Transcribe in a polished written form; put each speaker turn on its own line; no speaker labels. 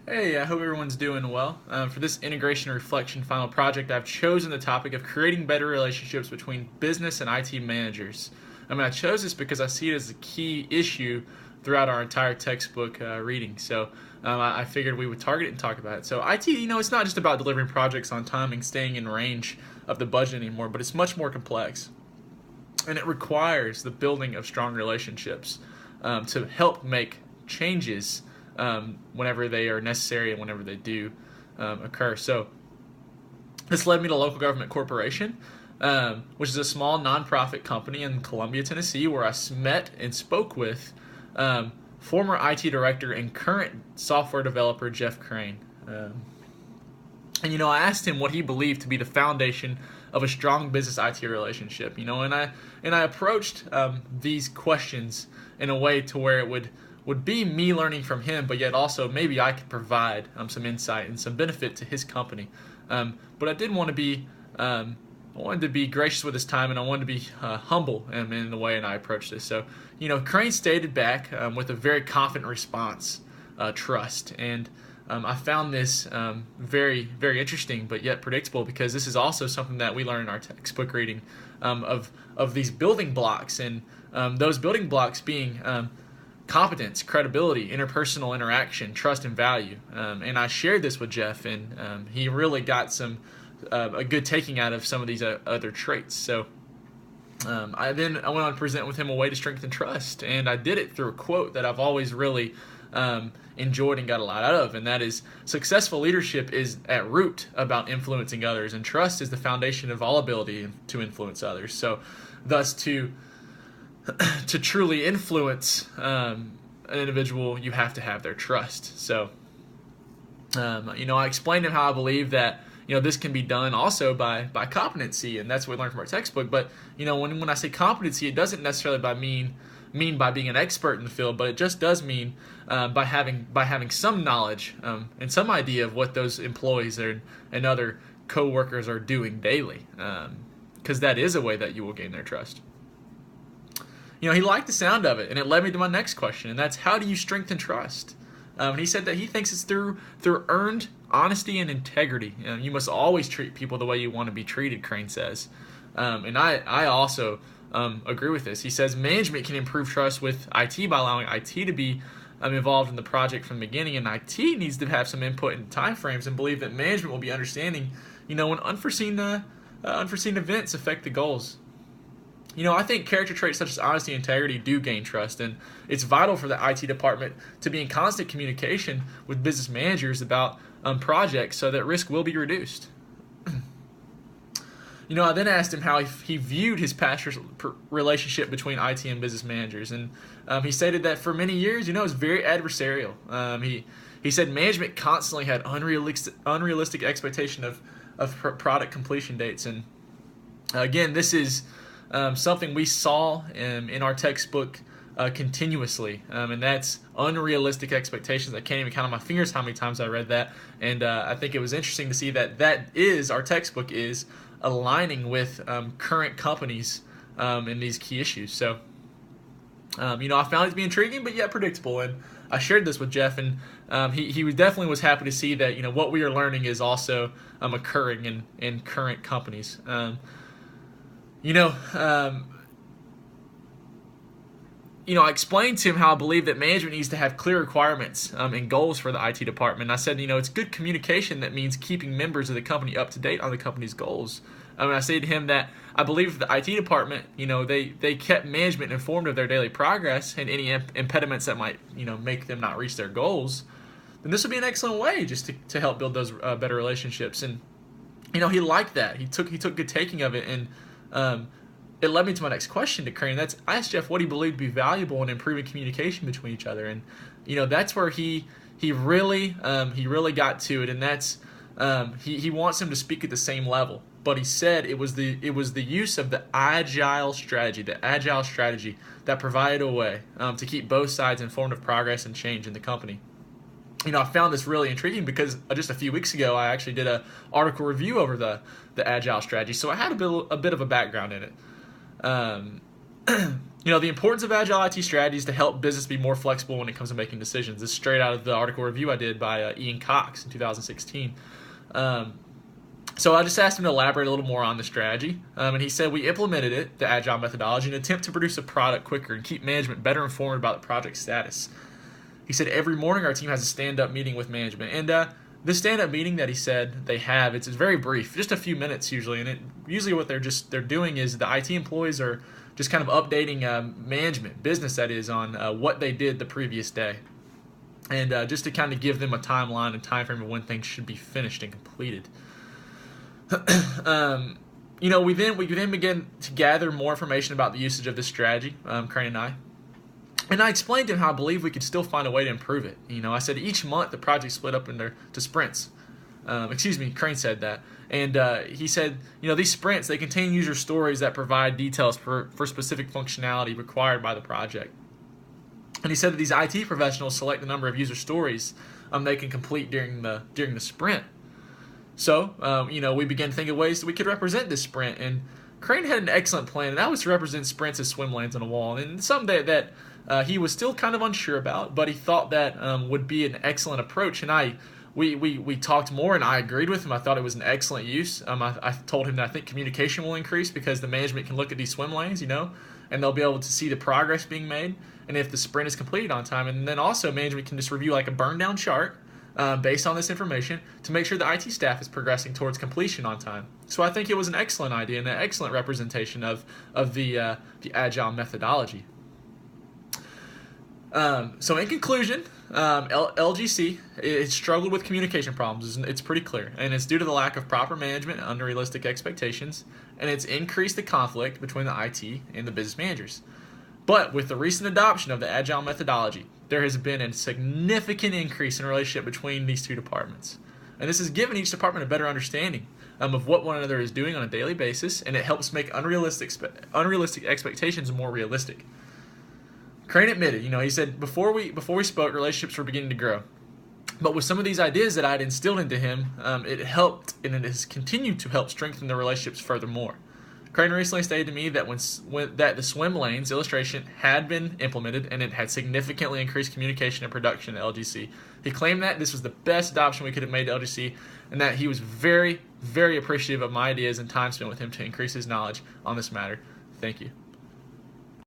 Hey, I hope everyone's doing well. For this integration reflection final project, I've chosen the topic of creating better relationships between business and IT managers. I chose this because I see it as a key issue throughout our entire textbook reading. So I figured we would target it and talk about it. So IT, it's not just about delivering projects on time and staying in range of the budget anymore, but it's much more complex. And it requires the building of strong relationships to help make changes whenever they are necessary and whenever they do occur. So this led me to Local Government Corporation, which is a small nonprofit company in Columbia, Tennessee, where I met and spoke with former IT director and current software developer Jeff Crane. And I asked him what he believed to be the foundation of a strong business IT relationship. And I approached these questions in a way to where it would be me learning from him, but yet also maybe I could provide some insight and some benefit to his company. But I did want to be I wanted to be gracious with his time, and I wanted to be humble in the way and I approached this. So, Crane stated back with a very confident response, trust. And I found this very, very interesting, but yet predictable, because this is also something that we learn in our textbook reading of these building blocks, and those building blocks being competence, credibility, interpersonal interaction, trust, and value. And I shared this with Jeff, and he really got a good taking out of some of these other traits. So I went on to present with him a way to strengthen trust, and I did it through a quote that I've always really enjoyed and got a lot out of, and that is, successful leadership is at root about influencing others, and trust is the foundation of all ability to influence others. So thus to truly influence an individual, you have to have their trust. So I explained to him how I believe that this can be done also by competency, and that's what we learned from our textbook. But when I say competency, it doesn't necessarily mean by being an expert in the field, but it just does mean by having some knowledge and some idea of what those employees and other co-workers are doing daily, because that is a way that you will gain their trust. He liked the sound of it, and it led me to my next question, and that's, how do you strengthen trust? And he said that he thinks it's through earned honesty and integrity. You must always treat people the way you want to be treated, Crane says. And I also agree with this. He says management can improve trust with IT by allowing IT to be involved in the project from the beginning, and IT needs to have some input in timeframes and believe that management will be understanding, when unforeseen events affect the goals. I think character traits such as honesty and integrity do gain trust, and it's vital for the IT department to be in constant communication with business managers about projects so that risk will be reduced. I then asked him how he viewed his past relationship between IT and business managers, and he stated that for many years, it was very adversarial. He said management constantly had unrealistic expectation of product completion dates, and again, this is something we saw in our textbook continuously, and that's unrealistic expectations. I can't even count on my fingers how many times I read that, and I think it was interesting to see that our textbook is aligning with current companies in these key issues. So, I found it to be intriguing, but yet predictable, and I shared this with Jeff, and he definitely was happy to see that what we are learning is also occurring in current companies. I explained to him how I believe that management needs to have clear requirements and goals for the IT department. And I said, it's good communication that means keeping members of the company up to date on the company's goals. I say to him that I believe the IT department, they kept management informed of their daily progress and any impediments that might, make them not reach their goals. Then this would be an excellent way just to help build those better relationships. And he liked that. He took good taking of it, and it led me to my next question to Crane. I asked Jeff what he believed to be valuable in improving communication between each other, and that's where he really got to it, and that's he wants him to speak at the same level. But he said it was the use of the agile strategy that provided a way to keep both sides informed of progress and change in the company. I found this really intriguing because just a few weeks ago I actually did an article review over the agile strategy, so I had a bit of a background in it. The importance of agile IT strategies to help business be more flexible when it comes to making decisions. This is straight out of the article review I did by Ian Cox in 2016. So I just asked him to elaborate a little more on the strategy, and he said we implemented it, the agile methodology, in an attempt to produce a product quicker and keep management better informed about the project status. He said every morning our team has a stand-up meeting with management, and the stand-up meeting that he said they have, it's very brief, just a few minutes usually, and usually what they're doing is the IT employees are just kind of updating management, business that is, on what they did the previous day, and just to kind of give them a timeline and time frame of when things should be finished and completed. We then began to gather more information about the usage of this strategy, Crane and I. And I explained to him how I believe we could still find a way to improve it. I said each month the project split up into sprints. Crane said that. And he said, these sprints, they contain user stories that provide details for specific functionality required by the project. And he said that these IT professionals select the number of user stories they can complete during the sprint. So, we began to think of ways that we could represent this sprint. And Crane had an excellent plan, and that was to represent sprints as swim lanes on a wall. And something that he was still kind of unsure about, but he thought that would be an excellent approach. And we talked more, and I agreed with him. I thought it was an excellent use. I told him that I think communication will increase because the management can look at these swim lanes, and they'll be able to see the progress being made, and if the sprint is completed on time. And then also management can just review like a burn-down chart based on this information to make sure the IT staff is progressing towards completion on time. So I think it was an excellent idea and an excellent representation of the agile methodology. So in conclusion, LGC it struggled with communication problems. It's pretty clear, and it's due to the lack of proper management and unrealistic expectations, and it's increased the conflict between the IT and the business managers. But with the recent adoption of the agile methodology, there has been a significant increase in relationship between these two departments, and this has given each department a better understanding of what one another is doing on a daily basis, and it helps make unrealistic expectations more realistic. Crane admitted, he said, before we spoke, relationships were beginning to grow. But with some of these ideas that I had instilled into him, it helped, and it has continued to help strengthen the relationships furthermore. Crane recently stated to me that that the swim lanes illustration had been implemented, and it had significantly increased communication and production at LGC. He claimed that this was the best adoption we could have made to LGC, and that he was very, very appreciative of my ideas and time spent with him to increase his knowledge on this matter. Thank you.